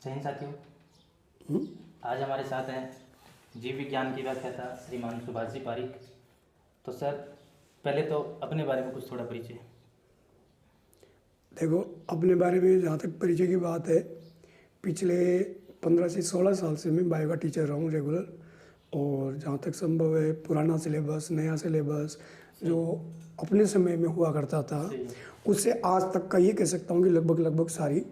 जय हिंद साथियों। आज हमारे साथ हैं जीव विज्ञान की व्याख्याता श्रीमान सुभाष जी पारिक। तो सर, पहले तो अपने बारे में कुछ थोड़ा परिचय। देखो, अपने बारे में जहाँ तक परिचय की बात है, पिछले 15 से 16 साल से मैं बायो का टीचर रहा हूँ रेगुलर। और जहाँ तक संभव है पुराना सिलेबस, नया सिलेबस जो अपने समय में हुआ करता था, उससे आज तक का ये कह सकता हूँ कि लगभग सारी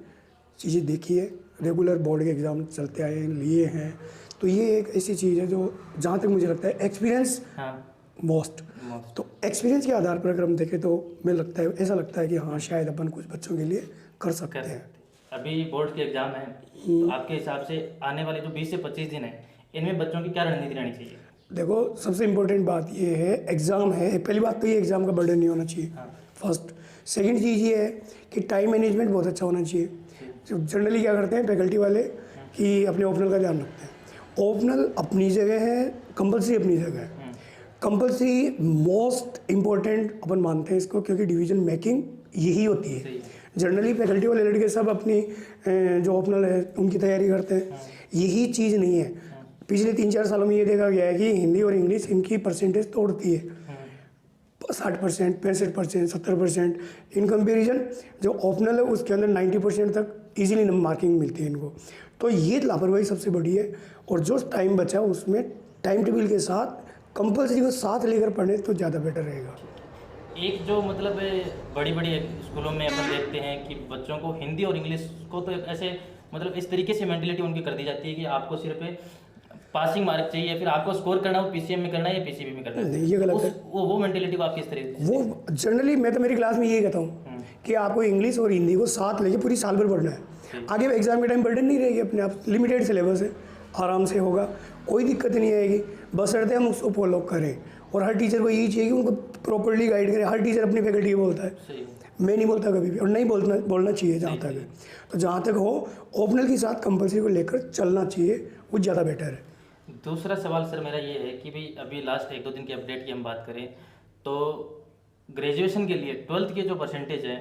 चीज़ें देखी है। रेगुलर बोर्ड के एग्ज़ाम चलते आए हैं, लिए हैं। तो ये एक ऐसी चीज़ है जो जहाँ तक मुझे लगता है एक्सपीरियंस मोस्ट। तो एक्सपीरियंस के आधार पर अगर हम देखें तो ऐसा लगता है कि हाँ, शायद अपन कुछ बच्चों के लिए कर सकते हैं। अभी बोर्ड के एग्जाम है, तो आपके हिसाब से आने वाले जो 20 से 25 दिन है, इनमें बच्चों की क्या रणनीति रहनी चाहिए? देखो, सबसे इम्पोर्टेंट बात ये है, एग्ज़ाम है। पहली बात तो ये एग्ज़ाम का बर्डन नहीं होना चाहिए। फर्स्ट। सेकंड चीज़ ये है कि टाइम मैनेजमेंट बहुत अच्छा होना चाहिए। जो जनरली क्या करते हैं फैकल्टी वाले कि अपने ओपनल का ध्यान रखते हैं। ओपनल अपनी जगह है, कंपलसरी अपनी जगह है। कंपलसरी मोस्ट इम्पोर्टेंट अपन मानते हैं इसको, क्योंकि डिवीज़न मेकिंग यही होती है। जनरली फैकल्टी वाले लड़के सब अपनी जो ओपनल है उनकी तैयारी करते हैं। यही चीज़ नहीं है। पिछले 3-4 सालों में ये देखा गया है कि हिंदी और इंग्लिश इनकी परसेंटेज तोड़ती है। 60%, 65%, 70%। इन कंपेरिजन जो ऑप्शनल है उसके अंदर 90% तक इजीली मार्किंग मिलती है इनको। तो ये लापरवाही सबसे बड़ी है। और जो टाइम बचा उसमें टाइम टेबल के साथ कंपलसरी को साथ लेकर पढ़ें तो ज़्यादा बेटर रहेगा। एक जो मतलब बड़ी बड़ी स्कूलों में अपन देखते हैं कि बच्चों को हिंदी और इंग्लिश को तो ऐसे मतलब इस तरीके से मेंटलिटी उनकी कर दी जाती है कि आपको सिर्फ पासिंग मार्क चाहिए, या फिर आपको स्कोर करना हो पीसीएम में करना है या पीसीबी में करना है। नहीं, ये गलत है। वो मेंटलिटी को आप किस तरह से? वो जनरली मैं तो मेरी क्लास में यही कहता हूँ कि आपको इंग्लिश और हिंदी को साथ लेके पूरी साल भर पढ़ना है। आगे एग्जाम के टाइम बर्डन नहीं रहेगी, अपने आप लिमिटेड सिलेबस है, आराम से होगा, कोई दिक्कत नहीं आएगी। बशर्ते हम उसको फॉलो करें। और हर टीचर को यही चाहिए कि उनको प्रॉपर्ली गाइड करें। हर टीचर अपनी फैकल्टी को बोलता है, मैं नहीं बोलता कभी भी, और नहीं बोलना चाहिए जहाँ तक है। तो जहाँ तक हो ओपनल के साथ कंपलसरी को लेकर चलना चाहिए, वो ज़्यादा बेटर है। दूसरा सवाल सर मेरा ये है कि भाई अभी लास्ट 1-2 दिन की अपडेट की हम बात करें तो ग्रेजुएशन के लिए 12th के जो परसेंटेज है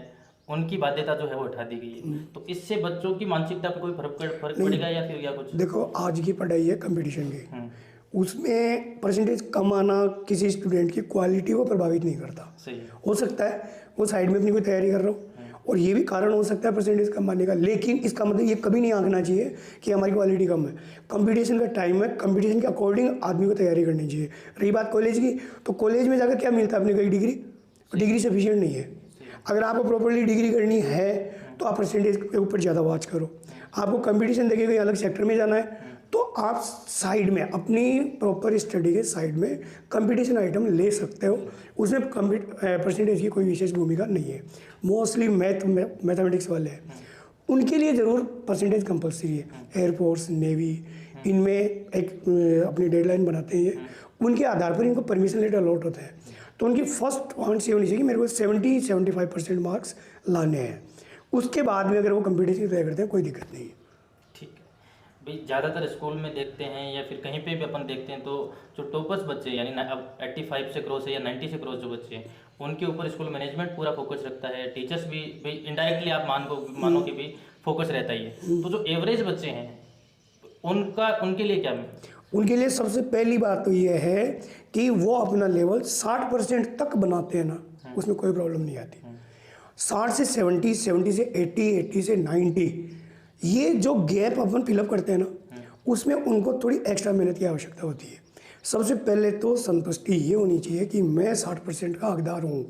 उनकी बाध्यता जो है वो उठा दी गई है। तो इससे बच्चों की मानसिकता पर कोई फर्क पड़ेगा या फिर क्या कुछ? देखो, आज की पढ़ाई है कंपटीशन की, उसमें परसेंटेज कम आना किसी स्टूडेंट की क्वालिटी को प्रभावित नहीं करता। सही हो सकता है वो साइड में अपनी कोई तैयारी कर रहा हो, और ये भी कारण हो सकता है परसेंटेज कम आने का, लेकिन इसका मतलब ये कभी नहीं आंकना चाहिए कि हमारी क्वालिटी कम है। कंपटीशन का टाइम है, कंपटीशन के अकॉर्डिंग आदमी को तैयारी करनी चाहिए। रही बात कॉलेज की, तो कॉलेज में जाकर क्या मिलता है अपने को? डिग्री सफिशिएंट नहीं है। अगर आपको प्रॉपरली डिग्री करनी है तो आप परसेंटेज के ऊपर ज़्यादा वॉच करो। आपको कंपटीशन देखिए कहीं अलग सेक्टर में जाना है तो आप साइड में अपनी प्रॉपर स्टडी के साइड में कंपटीशन आइटम ले सकते हो। उसमें परसेंटेज की कोई विशेष भूमिका नहीं है। मोस्टली मैथमेटिक्स वाले हैं, उनके लिए ज़रूर परसेंटेज कंपलसरी है। एयरफोर्स, नेवी, इनमें एक अपनी डेडलाइन बनाते हैं, उनके आधार पर इनको परमिशन लेटर अलॉट होता है। तो उनकी फर्स्ट पॉइंट्स ये होनी चाहिए कि मेरे को 70-75% मार्क्स लाने हैं। उसके बाद में अगर वो कंपटीशन तय करते हैं कोई दिक्कत नहीं है। ठीक है भाई, ज़्यादातर स्कूल में देखते हैं या फिर कहीं पे भी अपन देखते हैं तो जो टॉपर्स बच्चे यानी अब 85 से क्रॉस है या 90 से क्रॉस जो बच्चे हैं उनके ऊपर स्कूल मैनेजमेंट पूरा फोकस रखता है। टीचर्स भी भाई इनडायरेक्टली आप मानो कि भी फोकस रहता ही है। तो जो एवरेज बच्चे हैं उनके लिए क्या है? उनके लिए सबसे पहली बात तो ये है कि वो अपना लेवल 60% तक बनाते हैं ना, उसमें कोई प्रॉब्लम नहीं आती। 60 से 70, 70 से 80, 80 से 90, ये जो गैप अपन फिलअप करते हैं ना, उसमें उनको थोड़ी एक्स्ट्रा मेहनत की आवश्यकता होती है। सबसे पहले तो संतुष्टि ये होनी चाहिए कि मैं 60% का हकदार हूँ।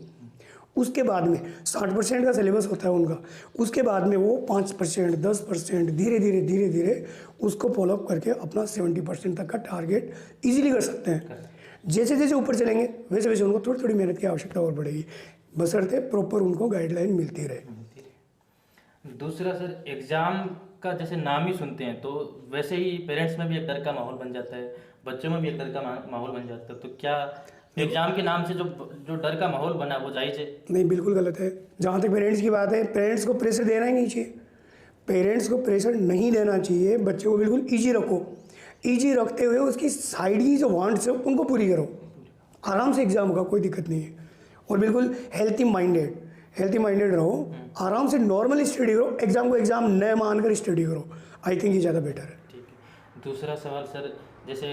उसके बाद में 60% का सिलेबस होता है उनका, उसके बाद में वो 5%, 10% धीरे धीरे उसको फॉलोअप करके अपना 70% तक का टारगेट इजीली कर सकते हैं। जैसे जैसे ऊपर चलेंगे वैसे वैसे उनको थोड़ी थोड़ी मेहनत की आवश्यकता और बढ़ेगी, बशर्ते प्रॉपर उनको गाइडलाइन मिलती रहे। दूसरा सर, एग्ज़ाम का जैसे नाम ही सुनते हैं तो वैसे ही पेरेंट्स में भी एक डर का माहौल बन जाता है, बच्चों में भी एक डर का माहौल बन जाता है। तो क्या एग्जाम के नाम से जो डर का माहौल बना वो जायज़ है? नहीं, बिल्कुल गलत है। जहाँ तक पेरेंट्स की बात है, पेरेंट्स को प्रेशर देना ही नहीं चाहिए। पेरेंट्स को प्रेशर नहीं देना चाहिए। बच्चे को बिल्कुल ईजी रखो, ईजी रखते हुए उसकी साइड की जो वांट्स है उनको पूरी करो। आराम से एग्जाम होगा, कोई दिक्कत नहीं है। और बिल्कुल हेल्थी हेल्थी माइंडेड रहो, आराम से नॉर्मल स्टडी करो, एग्जाम को एग्जाम न मानकर स्टडी करो। आई थिंक ये ज़्यादा बेटर है। ठीक है। दूसरा सवाल सर, जैसे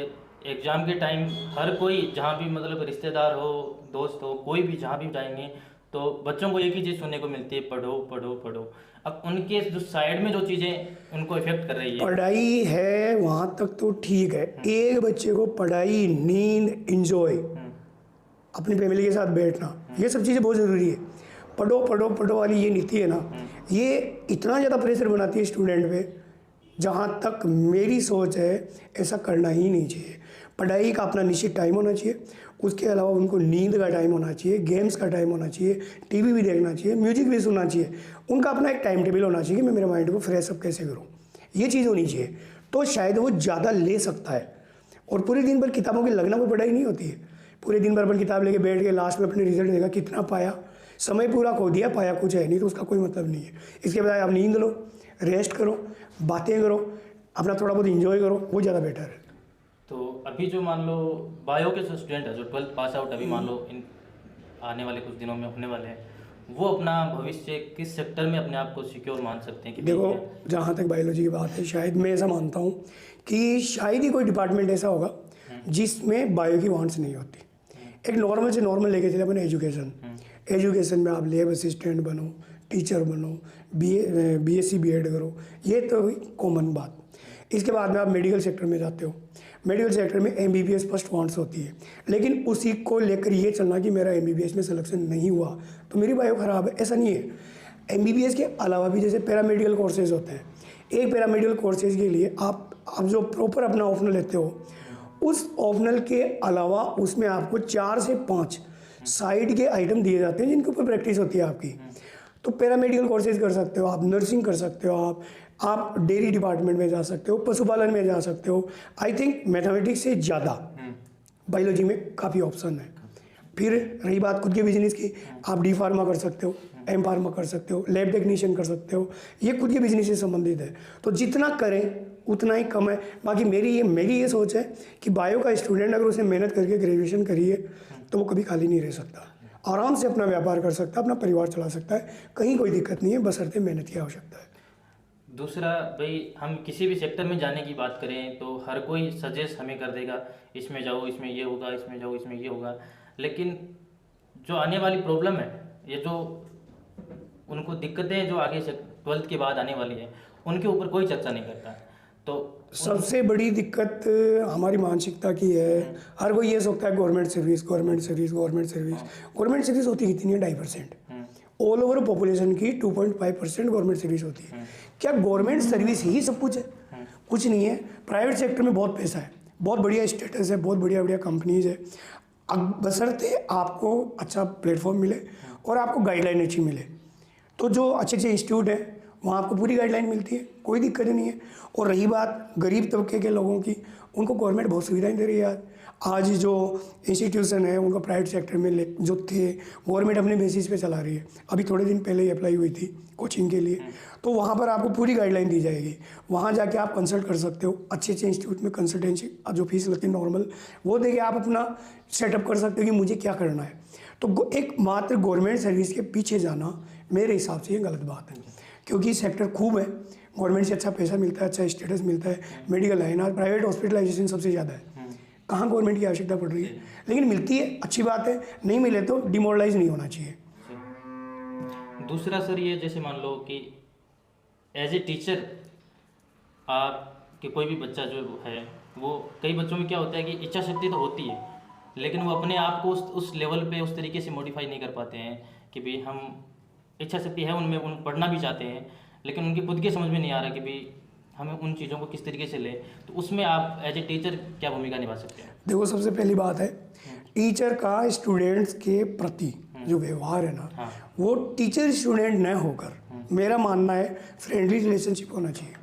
एग्ज़ाम के टाइम हर कोई जहाँ भी मतलब रिश्तेदार हो, दोस्त हो, कोई भी जहाँ भी जाएंगे तो बच्चों को एक ही चीज़ सुनने को मिलती है, पढ़ो पढ़ो पढ़ो। अब उनके जो साइड में जो चीज़ें उनको इफेक्ट कर रही है, पढ़ाई है वहाँ तक तो ठीक है, एक बच्चे को पढ़ाई, नींद, इंजॉय, अपनी फैमिली के साथ बैठना, ये सब चीज़ें बहुत ज़रूरी है। पढ़ो पढ़ो पढ़ो वाली ये नीति है ना, ये इतना ज़्यादा प्रेशर बनाती है स्टूडेंट पे। जहाँ तक मेरी सोच है ऐसा करना ही नहीं चाहिए। पढ़ाई का अपना निश्चित टाइम होना चाहिए, उसके अलावा उनको नींद का टाइम होना चाहिए, गेम्स का टाइम होना चाहिए, टीवी भी देखना चाहिए, म्यूजिक भी सुनना चाहिए। उनका अपना एक टाइम टेबल होना चाहिए कि मैं मेरे माइंड को फ्रेश अप कैसे करूँ, ये चीज़ होनी चाहिए। तो शायद वो ज़्यादा ले सकता है। और पूरे दिन भर किताबों की लगना कोई पढ़ाई नहीं होती है। पूरे दिन भर अपन किताब लेके बैठ के लास्ट में अपने रिजल्ट देगा, कितना पाया, समय पूरा खो दिया, पाया कुछ है नहीं, तो उसका कोई मतलब नहीं है। इसके बजाय आप नींद लो, रेस्ट करो, बातें करो, अपना थोड़ा बहुत इंजॉय करो, वो ज़्यादा बेटर है। तो अभी जो मान लो बायो के जो स्टूडेंट है, जो 12th पास आउट अभी मान लो इन आने वाले कुछ दिनों में होने वाले हैं, वो अपना भविष्य किस सेक्टर में अपने आप को सिक्योर मान सकते हैं? कि देखो, जहाँ तक बायोलॉजी की बात है, शायद मैं ऐसा मानता हूँ कि शायद ही कोई डिपार्टमेंट ऐसा होगा जिसमें बायो की वांट्स नहीं होती। एक नॉर्मल से नॉर्मल लेके चले अपने एजुकेशन में आप लैब असिस्टेंट बनो, टीचर बनो, BSc BEd करो, ये तो हुई कॉमन बात। इसके बाद में आप मेडिकल सेक्टर में जाते हो, मेडिकल सेक्टर में MBBS फर्स्ट वांट्स होती है, लेकिन उसी को लेकर ये चलना कि मेरा MBBS में सिलेक्शन नहीं हुआ तो मेरी बायो ख़राब है, ऐसा नहीं है। MBBS के अलावा भी जैसे पैरामेडिकल कोर्सेज होते हैं, एक पैरामेडिकल कोर्सेज के लिए आप जो प्रॉपर अपना ऑप्शनल लेते हो, उस ऑप्शनल के अलावा उसमें आपको 4 से 5 साइड के आइटम दिए जाते हैं जिनके ऊपर प्रैक्टिस होती है आपकी। तो पैरामेडिकल कोर्सेज कर सकते हो आप, नर्सिंग कर सकते हो आप डेयरी डिपार्टमेंट में जा सकते हो, पशुपालन में जा सकते हो। आई थिंक मैथमेटिक्स से ज़्यादा बायोलॉजी में काफ़ी ऑप्शन है। फिर रही बात खुद के बिजनेस की, आप D फार्मा कर सकते हो, M फार्मा कर सकते हो, लैब टेक्नीशियन कर सकते हो, ये खुद के बिजनेस से संबंधित है। तो जितना करें उतना ही कम है। बाकी मेरी ये सोच है कि बायो का स्टूडेंट अगर उसे मेहनत करके ग्रेजुएशन करिए तो वो कभी खाली नहीं रह सकता, आराम से अपना व्यापार कर सकता है, अपना परिवार चला सकता है, कहीं कोई दिक्कत नहीं है, बशर्ते मेहनत की आवश्यकता है। दूसरा भाई, हम किसी भी सेक्टर में जाने की बात करें तो हर कोई सजेस्ट हमें कर देगा, इसमें जाओ, इसमें ये होगा, इसमें जाओ, इसमें ये होगा। लेकिन जो आने वाली प्रॉब्लम है, ये जो उनको दिक्कतें जो आगे से 12th के बाद आने वाली है, उनके ऊपर कोई चर्चा नहीं करता। तो सबसे बड़ी दिक्कत हमारी मानसिकता की है। हर कोई ये सोचता है गवर्नमेंट सर्विस होती कितनी है? 2.5%। ऑल ओवर पॉपुलेशन की 2.5% गवर्नमेंट सर्विस होती है। क्या गवर्नमेंट सर्विस ही सब कुछ है? कुछ नहीं है। प्राइवेट सेक्टर में बहुत पैसा है, बहुत बढ़िया स्टेटस है, बहुत बढ़िया बढ़िया कंपनीज है, बशर्ते आपको अच्छा प्लेटफॉर्म मिले और आपको गाइडलाइन अच्छी मिले। तो जो अच्छे अच्छे इंस्टीट्यूट हैं वहाँ आपको पूरी गाइडलाइन मिलती है, कोई दिक्कत नहीं है। और रही बात गरीब तबके के लोगों की, उनको गवर्नमेंट बहुत सुविधाएं दे रही है। आज जो इंस्टीट्यूशन है उनको प्राइवेट सेक्टर में जो थे गवर्नमेंट अपने बेसिस पे चला रही है। अभी थोड़े दिन पहले ही अप्लाई हुई थी कोचिंग के लिए, तो वहाँ पर आपको पूरी गाइडलाइन दी जाएगी। वहाँ जाके आप कंसल्ट कर सकते हो, अच्छे अच्छे इंस्टीट्यूट में कंसल्टेंसी जो फीस लगती है नॉर्मल, वो देके आप अपना सेटअप कर सकते हो कि मुझे क्या करना है। तो एक मात्र गवर्नमेंट सर्विस के पीछे जाना मेरे हिसाब से ये गलत बात है, क्योंकि सेक्टर खूब है, गवर्नमेंट से अच्छा पैसा मिलता है, अच्छा स्टेटस मिलता है, मेडिकल लाइन और प्राइवेट हॉस्पिटलाइजेशन सबसे ज़्यादा है। कहाँ गवर्नमेंट की आवश्यकता पड़ रही है, लेकिन मिलती है, अच्छी बात है। नहीं मिले तो डिमोरलाइज नहीं होना चाहिए। दूसरा सर, ये जैसे मान लो कि एज ए टीचर आपके कोई भी बच्चा जो है, वो कई बच्चों में क्या होता है कि इच्छा शक्ति तो होती है, लेकिन वो अपने आप को उस लेवल पे उस तरीके से मॉडिफाई नहीं कर पाते हैं कि भाई हम इच्छा शक्ति है उनमें, उन पढ़ना भी चाहते हैं, लेकिन उनकी खुद के समझ में नहीं आ रहा कि भाई हमें उन चीज़ों को किस तरीके से लें। तो उसमें आप एज ए टीचर क्या भूमिका निभा सकते हैं? देखो, सबसे पहली बात है टीचर का स्टूडेंट्स के प्रति जो व्यवहार है ना, वो टीचर स्टूडेंट न होकर, मेरा मानना है फ्रेंडली रिलेशनशिप होना चाहिए।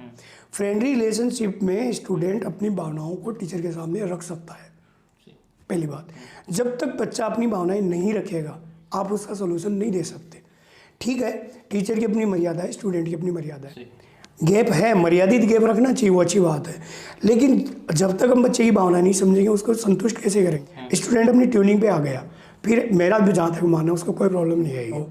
फ्रेंडली रिलेशनशिप में स्टूडेंट अपनी भावनाओं को टीचर के सामने रख सकता है। पहली बात, जब तक बच्चा अपनी भावनाएं नहीं रखेगा आप उसका सोल्यूशन नहीं दे सकते। ठीक है, टीचर की अपनी मर्यादा है, स्टूडेंट की अपनी मर्यादा है, गैप है, मर्यादित गैप रखना चाहिए, वो अच्छी बात है। लेकिन जब तक हम बच्चे की भावना नहीं समझेंगे उसको संतुष्ट कैसे करेंगे? स्टूडेंट अपनी ट्यूनिंग पे आ गया फिर मेरा भी जहाँ तक मानना है उसको कोई प्रॉब्लम नहीं आएगी।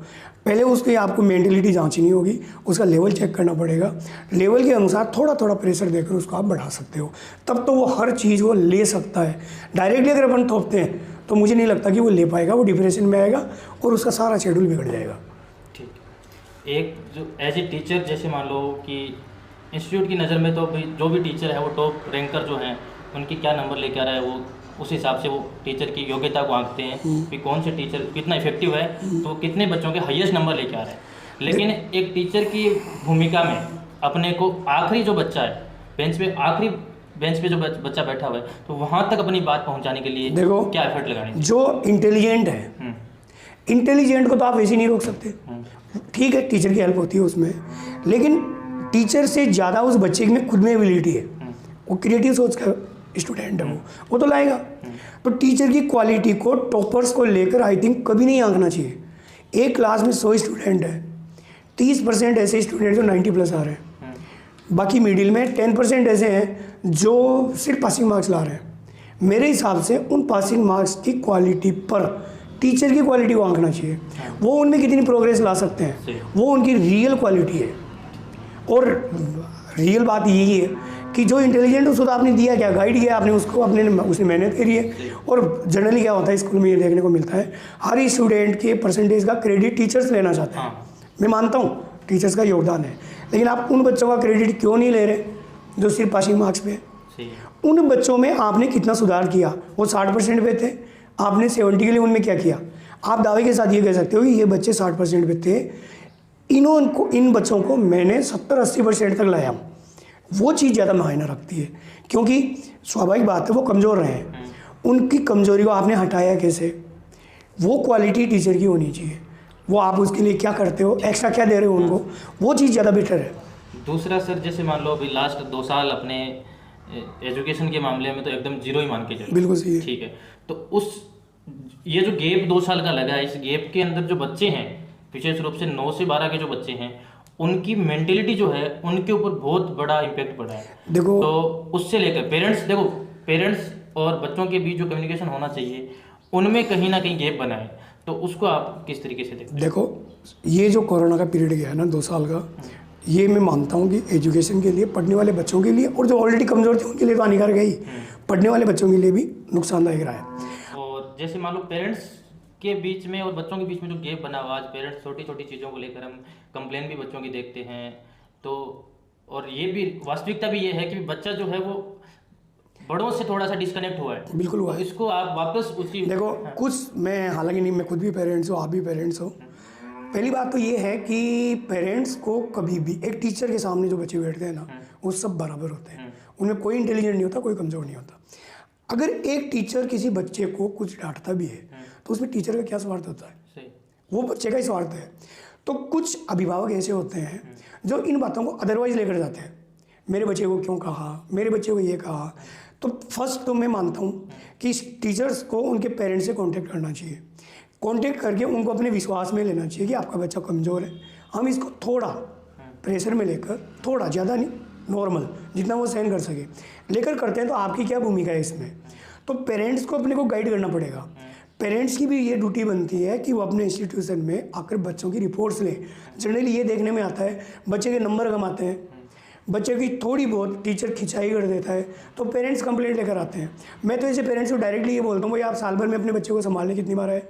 पहले उसकी आपको मेंटलिटी जांचनी होगी, उसका लेवल चेक करना पड़ेगा, लेवल के अनुसार थोड़ा थोड़ा प्रेशर देकर उसको आप बढ़ा सकते हो, तब तो वो हर चीज़ को ले सकता है। डायरेक्टली अगर अपन थोपते हैं तो मुझे नहीं लगता कि वो ले पाएगा, वो डिप्रेशन में आएगा और उसका सारा शेड्यूल बिगड़ जाएगा। ठीक। एक जो एज ए टीचर, जैसे मान लो कि इंस्टीट्यूट की नज़र में तो भाई जो भी टीचर है वो टॉप रैंकर जो हैं उनकी क्या नंबर लेके आ रहा है, वो उस हिसाब से वो टीचर की योग्यता को आंकते हैं कि कौन से टीचर कितना इफेक्टिव है, तो कितने बच्चों के हाईएस्ट नंबर लेके आ रहे हैं। लेकिन एक टीचर की भूमिका में अपने को आखिरी जो बच्चा है आखिरी बेंच पे जो बच्चा बैठा हुआ है, तो वहाँ तक अपनी बात पहुँचाने के लिए देखो क्या एफर्ट लगानी। जो इंटेलिजेंट है, इंटेलिजेंट को तो आप वैसे नहीं रोक सकते, ठीक है टीचर की हेल्प होती है उसमें, लेकिन टीचर से ज़्यादा उस बच्चे में खुद में एबिलिटी है, वो क्रिएटिव सोच का स्टूडेंट है, वो तो लाएगा। तो टीचर की क्वालिटी को टॉपर्स को लेकर आई थिंक कभी नहीं आंकना चाहिए। एक क्लास में 100 स्टूडेंट है, 30% ऐसे स्टूडेंट जो 90+ आ रहे हैं, बाकी मिडिल में 10% ऐसे हैं जो सिर्फ पासिंग मार्क्स ला रहे हैं। मेरे हिसाब से उन पासिंग मार्क्स की क्वालिटी पर टीचर की क्वालिटी को आंकना चाहिए, वो उनमें कितनी प्रोग्रेस ला सकते हैं, वो उनकी रियल क्वालिटी है। और रियल बात यही है कि जो इंटेलिजेंट उसको तो आपने दिया क्या, गाइड किया आपने उसको, उसने मेहनत करी है। और जनरली क्या होता है स्कूल में ये देखने को मिलता है, हर स्टूडेंट के परसेंटेज का क्रेडिट टीचर्स लेना चाहते हैं। मैं मानता हूँ टीचर्स का योगदान है, लेकिन आप उन बच्चों का क्रेडिट क्यों नहीं ले रहे जो सिर्फ पासिंग मार्क्स पे है। उन बच्चों में आपने कितना सुधार किया, वो 60% पे थे, आपने 70 के लिए उनमें क्या किया। आप दावे के साथ ये कह सकते हो कि ये बच्चे 60% पे थे, इन बच्चों को मैंने 70-80% तक लाया। वो चीज़ ज़्यादा मायना रखती है, क्योंकि स्वाभाविक बात है वो कमज़ोर रहे हैं, उनकी कमज़ोरी को आपने हटाया कैसे, वो क्वालिटी टीचर की होनी चाहिए। वो आप उसके लिए क्या करते हो, एक्स्ट्रा क्या दे रहे हो उनको, वो चीज़ ज़्यादा बेटर है। दूसरा सर, जैसे मान लो अभी लास्ट 2 साल अपने एजुकेशन के मामले में तो एकदम जीरो ही मान के चलो, बिल्कुल सही है, ठीक है। तो ये जो गैप 2 साल का लगा है, इस गैप के अंदर जो बच्चे हैं, विशेष रूप से 9 से 12 के जो बच्चे हैं, उनकी मेंटेलिटी जो है उनके ऊपर बहुत बड़ा इम्पैक्ट पड़ा है। देखो तो उससे लेकर पेरेंट्स और बच्चों के बीच जो कम्युनिकेशन होना चाहिए उनमें कहीं ना कहीं गैप बना है, तो उसको आप किस तरीके से देखते हैं? देखो ये जो कोरोना का पीरियड गया है ना 2 साल का, ये मैं मानता हूँ कि एजुकेशन के लिए, पढ़ने वाले बच्चों के लिए और जो ऑलरेडी कमज़ोर थे उनके लिए तो हानिकारक है ही, पढ़ने वाले बच्चों के लिए भी नुकसानदायक रहा है। और जैसे मान लो पेरेंट्स के बीच में और बच्चों के बीच में जो गैप बना हुआ, आज पेरेंट्स छोटी छोटी चीज़ों को लेकर हम कंप्लेन भी बच्चों की देखते हैं, तो और ये भी वास्तविकता भी ये है कि बच्चा जो है वो बड़ों से थोड़ा सा डिस्कनेक्ट हुआ है। बिल्कुल हुआ है। तो इसको आप वापस उसी देखो कुछ, मैं हालांकि नहीं, मैं खुद भी पेरेंट्स हूँ, आप भी पेरेंट्स हो। पहली बात तो ये है कि पेरेंट्स को कभी भी, एक टीचर के सामने जो बच्चे बैठते हैं ना, वो सब बराबर होते हैं, उनमें कोई इंटेलिजेंट नहीं होता, कोई कमज़ोर नहीं होता। अगर एक टीचर किसी बच्चे को कुछ डांटता भी है तो उसमें टीचर का क्या स्वार्थ होता है, वो बच्चे का ही स्वार्थ है। तो कुछ अभिभावक ऐसे होते हैं जो इन बातों को अदरवाइज लेकर जाते हैं, मेरे बच्चे को क्यों कहा, मेरे बच्चे को ये कहा। तो फर्स्ट तो मैं मानता हूँ कि टीचर्स को उनके पेरेंट्स से कांटेक्ट करना चाहिए, कांटेक्ट करके उनको अपने विश्वास में लेना चाहिए कि आपका बच्चा कमज़ोर है, हम इसको थोड़ा प्रेशर में लेकर, थोड़ा ज़्यादा नहीं, नॉर्मल जितना वो सहन कर सके लेकर करते हैं। तो आपकी क्या भूमिका है इसमें, तो पेरेंट्स को अपने को गाइड करना पड़ेगा। पेरेंट्स की भी ये ड्यूटी बनती है कि वो अपने इंस्टीट्यूशन में आकर बच्चों की रिपोर्ट्स लें। जनरली ये देखने में आता है बच्चे के नंबर कम आते हैं, बच्चे की थोड़ी बहुत टीचर खिंचाई कर देता है, तो पेरेंट्स कंप्लेंट लेकर आते हैं। मैं तो ऐसे पेरेंट्स को डायरेक्टली ये बोलता हूँ, भाई आप साल भर में अपने बच्चे को संभालने कितनी बार आए।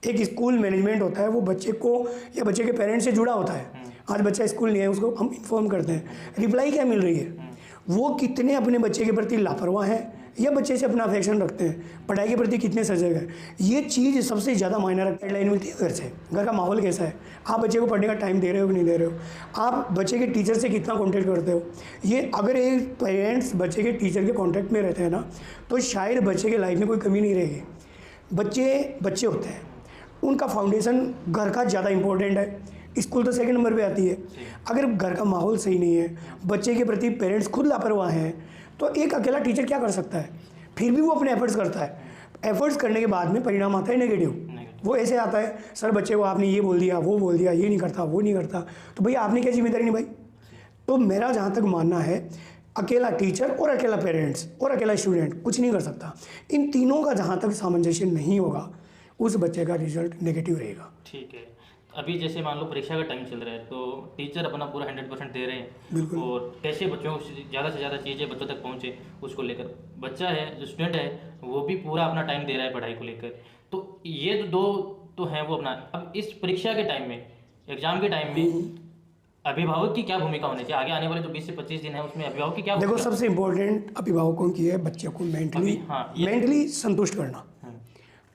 एक स्कूल मैनेजमेंट होता है, वो बच्चे को या बच्चे के पेरेंट्स से जुड़ा होता है। आज बच्चा स्कूल नहीं है, उसको हम इन्फॉर्म करते हैं, रिप्लाई क्या मिल रही है, वो कितने अपने बच्चे के प्रति लापरवाह हैं या बच्चे से अपना अफेक्शन रखते हैं, पढ़ाई के प्रति कितने सजग है। ये चीज़ सबसे ज़्यादा मायने रखती है। गाइडलाइन मिलती है घर से, घर का माहौल कैसा है, आप बच्चे को पढ़ने का टाइम दे रहे हो कि नहीं दे रहे हो, आप बच्चे के टीचर से कितना कॉन्टेक्ट करते हो। ये अगर एक पेरेंट्स बच्चे के टीचर के कॉन्टेक्ट में रहते हैं ना, तो शायद बच्चे के लाइफ में कोई कमी नहीं रहेगी। बच्चे होते हैं, उनका फाउंडेशन घर का ज़्यादा इंपॉर्टेंट है, स्कूल तो सेकंड नंबर पे आती है। अगर घर का माहौल सही नहीं है, बच्चे के प्रति पेरेंट्स खुद लापरवाह हैं, तो एक अकेला टीचर क्या कर सकता है। फिर भी वो अपने एफर्ट्स करता है, एफर्ट्स करने के बाद में परिणाम आता है नेगेटिव। वो ऐसे आता है, सर बच्चे को आपने ये बोल दिया, वो बोल दिया, ये नहीं करता, वो नहीं करता, तो भैया आपने क्या जिम्मेदारी निभाई। तो मेरा जहाँ तक मानना है, अकेला टीचर और अकेला पेरेंट्स और अकेला स्टूडेंट कुछ नहीं कर सकता। इन तीनों का जहाँ तक सामंजस्य नहीं होगा, उस बच्चे का रिजल्ट नेगेटिव रहेगा। ठीक है। अभी जैसे मान लो परीक्षा का टाइम चल रहा है, तो टीचर अपना पूरा 100% दे रहे हैं, बिल्कुल। और कैसे बच्चों को ज़्यादा से ज़्यादा चीज़ें बच्चों तक पहुँचे, उसको लेकर बच्चा है जो स्टूडेंट है वो भी पूरा अपना टाइम दे रहा है पढ़ाई को लेकर। तो ये तो दो तो हैं वो अपना। अब इस परीक्षा के टाइम में, एग्जाम के टाइम में अभिभावक की क्या भूमिका होनी चाहिए? आगे आने वाले जो 20 से 25 दिन है उसमें अभिभावक की क्या देखो, भूमिका? सबसे इम्पोर्टेंट अभिभावकों की है बच्चे को मेंटली मेंटली संतुष्ट करना।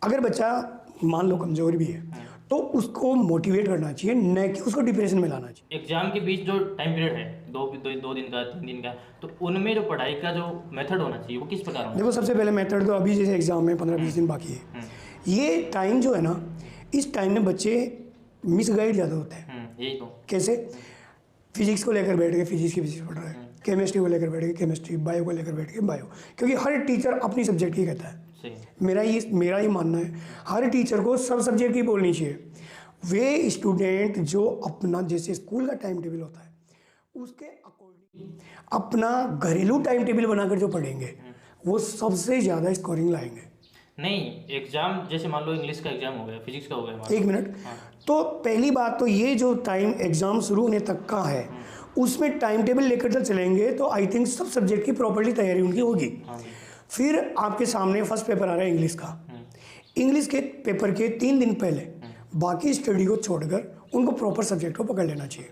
अगर बच्चा मान लो कमजोर भी है तो उसको मोटिवेट करना चाहिए, न कि उसको डिप्रेशन में लाना चाहिए। एग्जाम के बीच जो टाइम पीरियड है, दो दिन का, 3 दिन का, तो उनमें जो पढ़ाई का जो मेथड होना चाहिए वो किस प्रकार होना? देखो, सबसे पहले मेथड तो अभी जैसे एग्जाम में 15-20 दिन बाकी है, ये टाइम जो है ना, इस टाइम में बच्चे मिसगाइड ज़्यादा होते हैं। यही तो। कैसे? फिजिक्स को लेकर बैठ गए फिजिक्स की फिजिक्स पढ़ रहे हैं, केमिस्ट्री को लेकर बैठ गए केमिस्ट्री, बायो को लेकर बैठ गए बायो, क्योंकि हर टीचर अपनी सब्जेक्ट की कहता है। मेरा ही मानना है, हर टीचर को सब सब्जेक्ट की बोलनी चाहिए। वे स्टूडेंट जो अपना जैसे स्कूल का टाइम टेबल होता है उसके अकॉर्डिंग अपना घरेलू टाइम टेबल बनाकर जो पढ़ेंगे वो सबसे ज़्यादा स्कोरिंग लाएंगे। नहीं, एग्जाम जैसे मान लो इंग्लिश का एग्जाम हो गया, फिजिक्स का हो गया, एक मिनट। तो पहली बात तो ये जो टाइम एग्जाम शुरू होने तक का है उसमें टाइम टेबल लेकर जब चलेंगे तो आई थिंक सब सब्जेक्ट की प्रॉपर्ली तैयारी उनकी होगी। फिर आपके सामने फर्स्ट पेपर आ रहा है इंग्लिश का। इंग्लिश के पेपर के 3 दिन पहले बाकी स्टडी को छोड़कर उनको प्रॉपर सब्जेक्ट को पकड़ लेना चाहिए।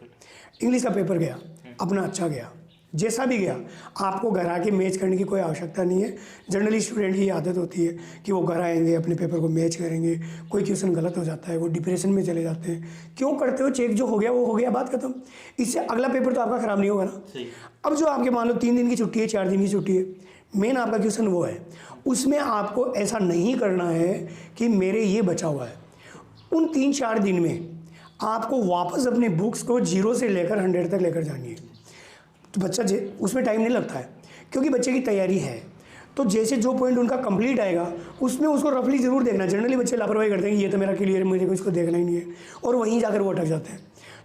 इंग्लिश का पेपर गया, अपना अच्छा गया, जैसा भी गया, आपको घर आके मैच करने की कोई आवश्यकता नहीं है। जनरली स्टूडेंट की आदत होती है कि वो घर आएंगे अपने पेपर को मैच करेंगे, कोई क्वेश्चन गलत हो जाता है वो डिप्रेशन में चले जाते हैं। क्यों करते हो? चेक जो हो गया वो हो गया, बात खत्म। इससे अगला पेपर तो आपका ख़राब नहीं होगा ना। अब जो आपके मान लो 3 दिन की छुट्टी है, 4 दिन की छुट्टी है, मेन आपका क्वेश्चन वो है, उसमें आपको ऐसा नहीं करना है कि मेरे ये बचा हुआ है। उन 3-4 दिन में आपको वापस अपने बुक्स को 0 से लेकर 100 तक लेकर जानी है। तो बच्चा उसमें टाइम नहीं लगता है क्योंकि बच्चे की तैयारी है। तो जैसे जो पॉइंट उनका कंप्लीट आएगा उसमें उसको रफली ज़रूर देखना। जनरली बच्चे लापरवाही करते हैं कि ये तो मेरा क्लियर है, मुझे इसको देखना ही नहीं है, और वहीं जाकर वो अटक जाते हैं।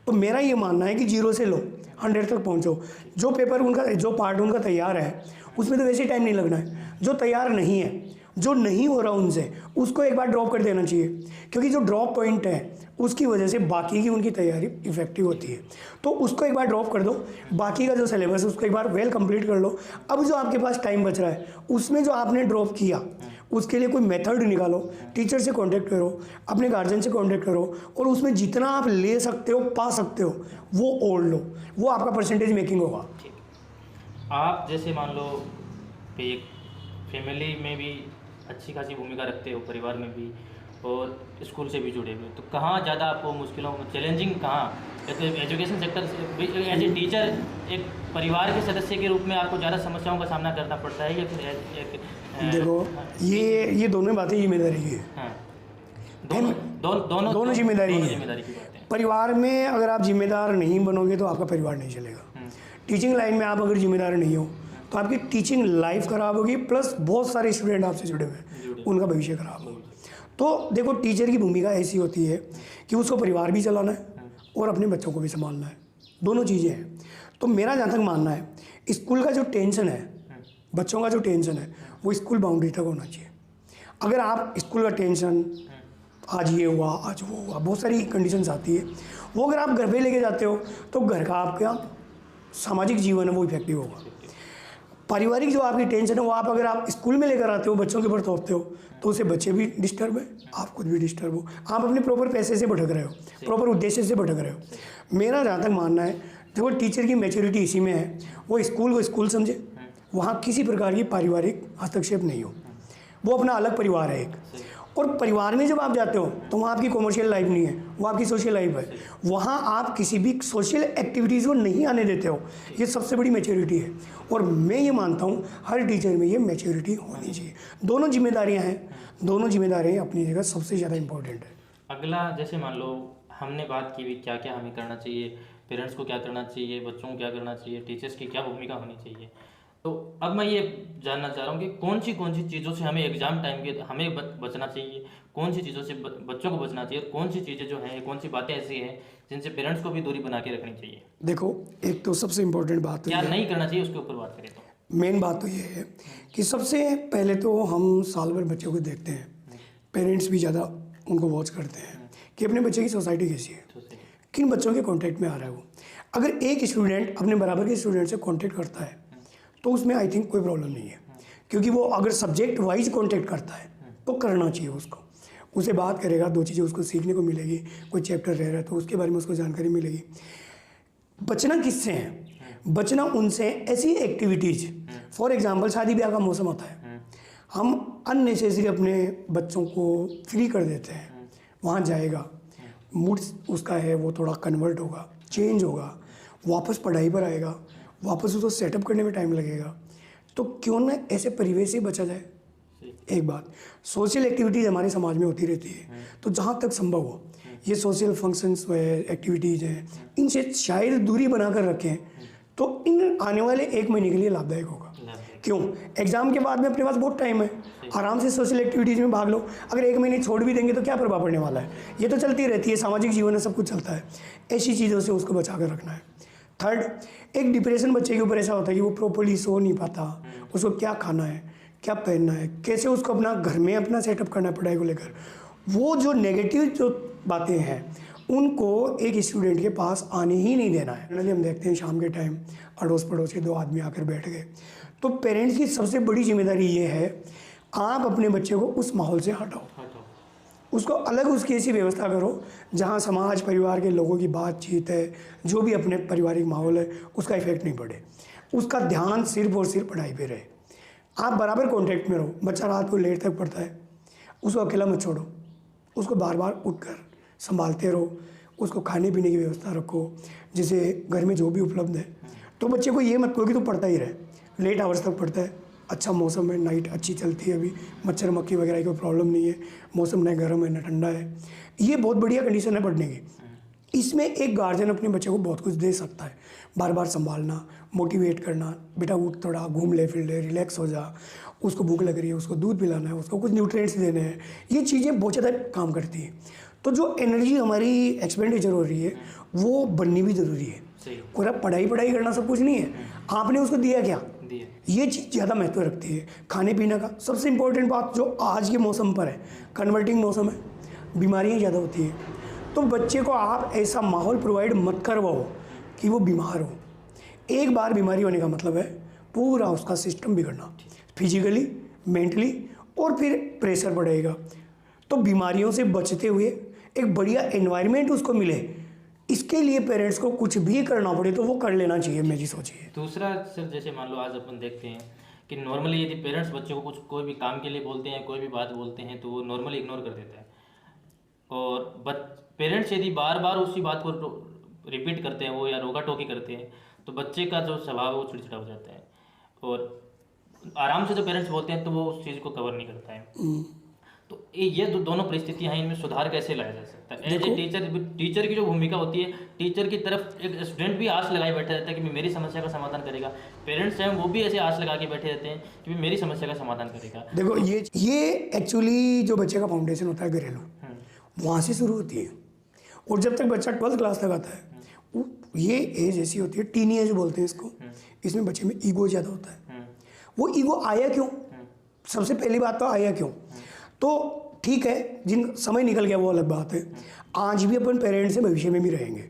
तो मेरा ये मानना है कि 0 से लो 100 तक पहुँचो। जो पेपर उनका, जो पार्ट उनका तैयार है उसमें तो वैसे ही टाइम नहीं लगना है। जो तैयार नहीं है, जो नहीं हो रहा उनसे, उसको एक बार ड्रॉप कर देना चाहिए, क्योंकि जो ड्रॉप पॉइंट है उसकी वजह से बाकी की उनकी तैयारी इफेक्टिव होती है। तो उसको एक बार ड्रॉप कर दो, बाकी का जो सिलेबस है उसको एक बार वेल कंप्लीट कर लो। अब जो आपके पास टाइम बच रहा है उसमें जो आपने ड्रॉप किया उसके लिए कोई मेथड निकालो, टीचर से कांटेक्ट करो, अपने गार्जियन से कांटेक्ट करो, और उसमें जितना आप ले सकते हो, पा सकते हो, वो ओढ़ लो। वो आपका परसेंटेज मेकिंग होगा। आप जैसे मान लो कि एक फैमिली में भी अच्छी खासी भूमिका रखते हो, परिवार में भी और स्कूल से भी जुड़े हुए, तो कहाँ ज़्यादा आपको मुश्किलों, चैलेंजिंग कहाँ? Education sector as a teacher, एक परिवार के सदस्य के रूप में आपको ज़्यादा समस्याओं का सामना करना पड़ता है, या फिर एक देखो, ये दोनों बातें जिम्मेदारी की है। हाँ, दोनों जिम्मेदारी की है। बात है। परिवार में अगर आप जिम्मेदार नहीं बनोगे तो आपका परिवार नहीं चलेगा। टीचिंग लाइन में आप अगर जिम्मेदार नहीं हो तो आपकी टीचिंग लाइफ खराब होगी, प्लस बहुत सारे स्टूडेंट आपसे जुड़े हुए हैं, उनका भविष्य खराब होगा। तो देखो, टीचर की भूमिका ऐसी होती है कि उसको परिवार भी चलाना है और अपने बच्चों को भी संभालना है, दोनों चीज़ें हैं। तो मेरा जहाँ तक मानना है, स्कूल का जो टेंशन है, बच्चों का जो टेंशन है, वो स्कूल बाउंड्री तक होना चाहिए। अगर आप स्कूल का टेंशन, आज ये हुआ, आज वो हुआ, बहुत सारी कंडीशंस आती है, वो अगर आप घर पे लेके जाते हो तो घर का आपका सामाजिक जीवन है वो इफेक्टिव होगा। पारिवारिक जो आपकी टेंशन है वो आप अगर स्कूल में लेकर आते हो, बच्चों के ऊपर थोपते हो, तो उससे बच्चे भी डिस्टर्ब है, आप खुद भी डिस्टर्ब हो, आप अपने प्रॉपर पैसे से भटक रहे हो, प्रॉपर उद्देश्य से भटक रहे हो। मेरा जहाँ तक मानना है, देखो, टीचर की मैच्योरिटी इसी में है, वो स्कूल को स्कूल समझे, वहाँ किसी प्रकार की पारिवारिक हस्तक्षेप नहीं हो, वो अपना अलग परिवार है एक। और परिवार में जब आप जाते हो तो वहाँ आपकी कॉमर्शियल लाइफ नहीं है, वो आपकी सोशल लाइफ है। वहाँ आप किसी भी सोशल एक्टिविटीज़ को नहीं आने देते हो, ये सबसे बड़ी मैच्योरिटी है। और मैं ये मानता हूँ हर टीचर में ये मैच्योरिटी होनी चाहिए। दोनों जिम्मेदारियाँ हैं, दोनों जिम्मेदारियाँ अपनी जगह सबसे ज़्यादा इंपॉर्टेंट है। अगला, जैसे मान लो हमने बात की भी क्या क्या हमें करना चाहिए, पेरेंट्स को क्या करना चाहिए, बच्चों को क्या करना चाहिए, टीचर्स की क्या भूमिका होनी चाहिए। तो अब मैं ये जानना चाह रहा हूँ कि कौन सी चीज़ों से हमें एग्ज़ाम टाइम के हमें बचना चाहिए, कौन सी चीज़ों से बच्चों को बचना चाहिए, और कौन सी चीज़ें जो हैं, कौन सी बातें ऐसी हैं जिनसे पेरेंट्स को भी दूरी बना के रखनी चाहिए। देखो, एक तो सबसे इम्पोर्टेंट बात क्या नहीं करना चाहिए उसके ऊपर बात करें तो मेन बात तो ये है कि सबसे पहले तो हम साल भर बच्चों को देखते हैं, पेरेंट्स भी ज़्यादा उनको वॉच करते हैं कि अपने बच्चे की सोसाइटी कैसी है, किन बच्चों के कांटेक्ट में आ रहा है वो। अगर एक स्टूडेंट अपने बराबर के स्टूडेंट से कांटेक्ट करता है तो उसमें आई थिंक कोई प्रॉब्लम नहीं है, क्योंकि वो अगर सब्जेक्ट वाइज कांटेक्ट करता है तो करना चाहिए उसको, उसे बात करेगा, 2 चीज़ें उसको सीखने को मिलेगी, कोई चैप्टर रह रहा है तो उसके बारे में उसको जानकारी मिलेगी। बचना किससे है? बचना उनसे ऐसी एक्टिविटीज़, फॉर एग्जांपल शादी ब्याह का मौसम होता है, हम अननेसेसरी अपने बच्चों को फ्री कर देते हैं, वहाँ जाएगा, मूड उसका है वो थोड़ा कन्वर्ट होगा, चेंज होगा, वापस पढ़ाई पर आएगा, वापस उसको सेटअप करने में टाइम लगेगा। तो क्यों ना ऐसे परिवेश से बचा जाए। एक बात, सोशल एक्टिविटीज़ हमारे समाज में होती रहती है, तो जहाँ तक संभव हो ये सोशल फंक्शंस है, एक्टिविटीज़ हैं, इनसे शायद दूरी बनाकर रखें तो इन आने वाले 1 महीने के लिए लाभदायक होगा। क्यों? एग्ज़ाम के बाद में अपने पास बहुत टाइम है, आराम से सोशल एक्टिविटीज़ में भाग लो। अगर 1 महीने छोड़ भी देंगे तो क्या प्रभाव पड़ने वाला है? ये तो चलती रहती है, सामाजिक जीवन है, सब कुछ चलता है। ऐसी चीज़ों से उसको बचा कर रखना है। थर्ड, एक डिप्रेशन बच्चे के ऊपर ऐसा होता है कि वो प्रॉपर्ली सो नहीं पाता, उसको क्या खाना है, क्या पहनना है, कैसे उसको अपना घर में अपना सेटअप करना है पढ़ाई को लेकर, वो जो नेगेटिव जो बातें हैं उनको एक स्टूडेंट के पास आने ही नहीं देना है। जनरली हम देखते हैं शाम के टाइम अड़ोस पड़ोस के 2 आदमी आकर बैठ गए, तो पेरेंट्स की सबसे बड़ी जिम्मेदारी ये है, आप अपने बच्चे को उस माहौल से हटाओ, उसको अलग उसकी ऐसी व्यवस्था करो जहाँ समाज परिवार के लोगों की बातचीत है, जो भी अपने पारिवारिक माहौल है उसका इफेक्ट नहीं पड़े, उसका ध्यान सिर्फ और सिर्फ पढ़ाई पे रहे। आप बराबर कांटेक्ट में रहो। बच्चा रात को लेट तक पढ़ता है, उसको अकेला मत छोड़ो, उसको बार बार उठकर संभालते रहो, उसको खाने पीने की व्यवस्था रखो, जैसे घर में जो भी उपलब्ध है। तो बच्चे को ये मत कहो कि तू पढ़ता ही रहे, लेट आवर्स तक पढ़ता है, अच्छा मौसम है, नाइट अच्छी चलती है, अभी मच्छर मक्खी वगैरह की कोई प्रॉब्लम नहीं है, मौसम न गर्म है न ठंडा है, ये बहुत बढ़िया कंडीशन है पढ़ने की। इसमें एक गार्जियन अपने बच्चे को बहुत कुछ दे सकता है, बार बार संभालना, मोटिवेट करना, बेटा उठ, थोड़ा घूम ले फिर ले, रिलैक्स हो जा, उसको भूख लग रही है, उसको दूध पिलाना है, उसको कुछ न्यूट्रिएंट्स देने हैं, ये चीज़ें बहुत ज़्यादा काम करती हैं। तो जो एनर्जी हमारी एक्सपेंडिचर हो रही है वो बननी भी ज़रूरी है। पूरा पढ़ाई करना सब कुछ नहीं है, आपने उसको दिया क्या, ये चीज़ ज़्यादा महत्व रखती है। खाने पीने का सबसे इम्पोर्टेंट बात जो आज के मौसम पर है, कन्वर्टिंग मौसम है, बीमारियाँ ज़्यादा होती हैं, तो बच्चे को आप ऐसा माहौल प्रोवाइड मत करवाओ कि वो बीमार हो। एक बार बीमारी होने का मतलब है पूरा उसका सिस्टम बिगड़ना, फिजिकली, मेंटली, और फिर प्रेशर बढ़ेगा। तो बीमारियों से बचते हुए एक बढ़िया एनवायरनमेंट उसको मिले, इसके लिए पेरेंट्स को कुछ भी करना पड़े तो वो कर लेना चाहिए, मेरी सोचिए। दूसरा सर, जैसे मान लो आज अपन देखते हैं कि नॉर्मली यदि पेरेंट्स बच्चों को कुछ कोई भी काम के लिए बोलते हैं, कोई भी बात बोलते हैं, तो वो नॉर्मली इग्नोर कर देता है, और पेरेंट्स यदि बार बार उसी बात को रिपीट करते हैं वो या रोका टोकी करते हैं तो बच्चे का जो स्वभाव है वो चिड़चिड़ा हो जाता है, और आराम से जो पेरेंट्स बोलते हैं तो वो उस चीज़ को कवर नहीं करता है। तो ये दोनों परिस्थितियां हैं, इनमें सुधार कैसे लाया जा सकता है? एज ए टीचर की जो भूमिका होती है, टीचर की तरफ एक स्टूडेंट भी आस लगाए बैठा रहता है कि मेरी समस्या का समाधान करेगा, पेरेंट्स हैं वो भी ऐसे आस लगा के बैठे रहते हैं कि मेरी समस्या का समाधान करेगा। देखो ये एक्चुअली जो बच्चे का फाउंडेशन होता है घरेलू, वहाँ से शुरू होती है, और जब तक बच्चा 12th क्लास तक आता है, ये एज ऐसी होती है, टीनी एज बोलते हैं इसको, इसमें बच्चे में ईगो ज़्यादा होता है। वो ईगो आया क्यों? सबसे पहली बात तो आया क्यों? तो ठीक है, जिन समय निकल गया वो अलग बात है, आज भी अपन पेरेंट्स से भविष्य में भी रहेंगे।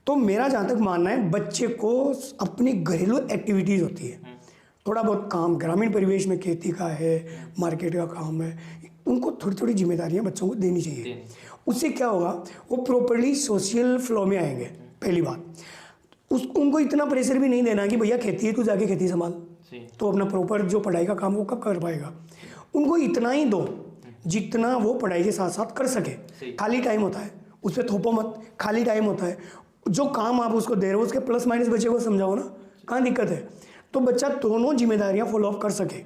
तो मेरा जहाँ तक मानना है, बच्चे को अपनी घरेलू एक्टिविटीज़ होती है, थोड़ा बहुत काम ग्रामीण परिवेश में खेती का है, मार्केट का काम है, उनको थोड़ी थोड़ी जिम्मेदारियाँ बच्चों को देनी चाहिए। उससे क्या होगा, वो प्रॉपरली सोशल फ्लो में आएंगे। पहली बात, उनको इतना प्रेशर भी नहीं देना कि भैया खेती है, तू जाके खेती संभाल, तो अपना प्रॉपर जो पढ़ाई का काम वो कब कर पाएगा। उनको इतना ही दो जितना वो पढ़ाई के साथ साथ कर सके। खाली टाइम होता है, उस पर थोपो मत, खाली टाइम होता है, जो काम आप उसको दे रहे हो उसके प्लस माइनस बच्चे को समझाओ ना, कहाँ दिक्कत है। तो बच्चा दोनों जिम्मेदारियाँ फॉलो अप कर सके,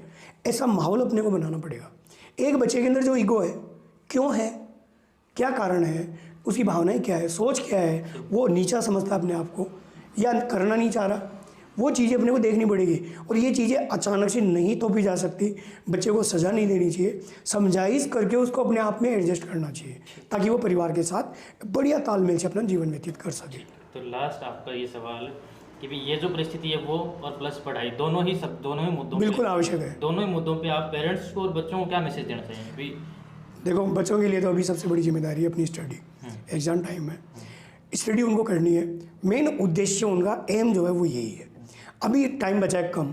ऐसा माहौल अपने को बनाना पड़ेगा। एक बच्चे के अंदर जो ईगो है, क्यों है, क्या कारण है, उसकी भावनाएं क्या है, सोच क्या है, वो नीचा समझता है अपने आप को या करना नहीं चाह रहा, वो चीज़ें अपने को देखनी पड़ेगी। और ये चीज़ें अचानक से नहीं थोपी जा सकती, बच्चे को सज़ा नहीं देनी चाहिए, समझाइश करके उसको अपने आप में एडजस्ट करना चाहिए, ताकि वो परिवार के साथ बढ़िया तालमेल से अपना जीवन व्यतीत कर सके। तो लास्ट आपका ये सवाल कि भी ये जो परिस्थिति है वो और प्लस पढ़ाई, दोनों ही मुद्दों बिल्कुल आवश्यक है। दोनों ही मुद्दों पे आप पेरेंट्स को और बच्चों को क्या मैसेज देना चाहिए? देखो बच्चों के लिए तो अभी सबसे बड़ी जिम्मेदारी है अपनी स्टडी। एग्ज़ाम टाइम है, स्टडी उनको करनी है। मेन उद्देश्य उनका एम जो है वो यही है। अभी टाइम बचा है कम,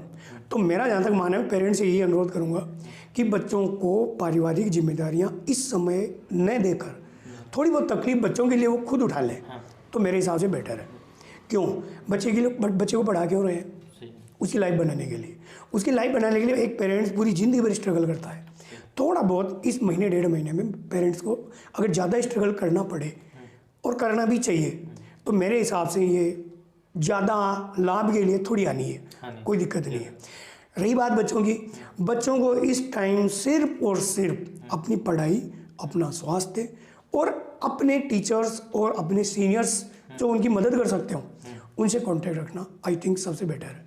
तो मेरा जहाँ तक मानना है, पेरेंट्स से यही अनुरोध करूँगा कि बच्चों को पारिवारिक जिम्मेदारियाँ इस समय न देकर थोड़ी बहुत तकलीफ बच्चों के लिए वो खुद उठा लें, तो मेरे हिसाब से बेटर है। क्यों? बच्चे के लिए, बच्चे को पढ़ा क्यों रहे हैं? उसकी लाइफ बनाने के लिए। उसकी लाइफ बनाने के लिए एक पेरेंट्स पूरी ज़िंदगी भर स्ट्रगल करता है। थोड़ा बहुत इस महीने 1.5 महीने में पेरेंट्स को अगर ज़्यादा स्ट्रगल करना पड़े, और करना भी चाहिए, तो मेरे हिसाब से ये ज़्यादा लाभ के लिए थोड़ी आनी है, कोई दिक्कत नहीं है। रही बात बच्चों की, बच्चों को इस टाइम सिर्फ और सिर्फ अपनी पढ़ाई, अपना स्वास्थ्य और अपने टीचर्स और अपने सीनियर्स जो उनकी मदद कर सकते हो उनसे कांटेक्ट रखना आई थिंक सबसे बेटर है।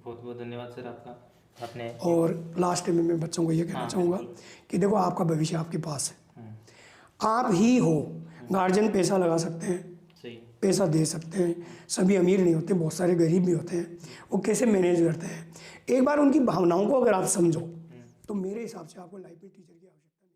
बहुत बहुत धन्यवाद सर आपका। आपने और लास्ट में मैं बच्चों को ये कहना चाहूँगा कि देखो आपका भविष्य आपके पास है, आप ही हो। गार्जियन पैसा लगा सकते हैं, पैसा दे सकते हैं, सभी अमीर नहीं होते, बहुत सारे गरीब भी होते हैं, वो कैसे मैनेज करते हैं। एक बार उनकी भावनाओं को अगर आप समझो तो मेरे हिसाब से आपको लाइफ में टीचर की आवश्यकता